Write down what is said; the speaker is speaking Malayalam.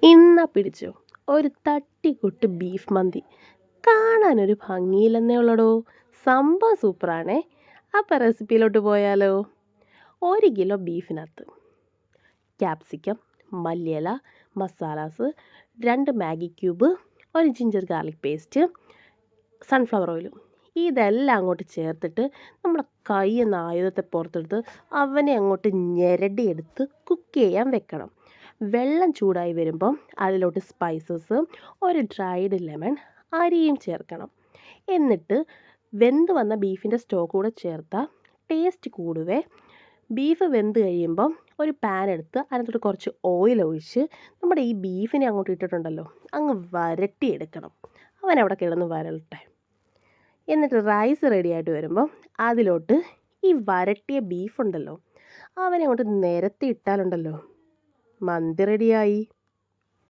ഇന്നാ പിടിച്ചോ, ഒരു തട്ടിക്കൂട്ട് ബീഫ് മന്തി. കാണാനൊരു ഭംഗിയില്ലെന്നേ ഉള്ളടോ, സംഭവം സൂപ്പറാണേ. അപ്പം റെസിപ്പിയിലോട്ട് പോയാലോ? 1 കിലോ ബീഫിനകത്ത് ക്യാപ്സിക്കം, മല്ലിയില, മസാലാസ്, 2 മാഗി ക്യൂബ്, ഒരു ജിഞ്ചർ ഗാർലിക് പേസ്റ്റ്, സൺഫ്ലവർ ഓയിലും ഇതെല്ലാം അങ്ങോട്ട് ചേർത്തിട്ട് നമ്മുടെ കൈ എന്ന ആയുധത്തെ പുറത്തെടുത്ത് അവനെ അങ്ങോട്ട് ഞെരടിയെടുത്ത് കുക്ക് ചെയ്യാൻ വെക്കണം. വെള്ളം ചൂടായി വരുമ്പം അതിലോട്ട് സ്പൈസസ്, ഒരു ഡ്രൈഡ് ലെമൺ, അരിയും ചേർക്കണം. എന്നിട്ട് വെന്ത് വന്ന ബീഫിൻ്റെ സ്റ്റോക്ക് കൂടെ ചേർത്താൽ ടേസ്റ്റ് കൂടുവേ. ബീഫ് വെന്ത് കഴിയുമ്പം ഒരു പാൻ എടുത്ത് അതിനകത്തോട്ട് കുറച്ച് ഓയിൽ ഒഴിച്ച് നമ്മുടെ ഈ ബീഫിനെ അങ്ങോട്ട് ഇട്ടിട്ടുണ്ടല്ലോ, അങ്ങ് വരട്ടിയെടുക്കണം. അവനവിടെ കിടന്ന് വരട്ടെ. എന്നിട്ട് റൈസ് റെഡി ആയിട്ട് വരുമ്പോൾ അതിലോട്ട് ഈ വരട്ടിയ ബീഫുണ്ടല്ലോ അവനെ അങ്ങോട്ട് നിരത്തി ഇട്ടാലുണ്ടല്ലോ, മന്തി റെഡിയായി.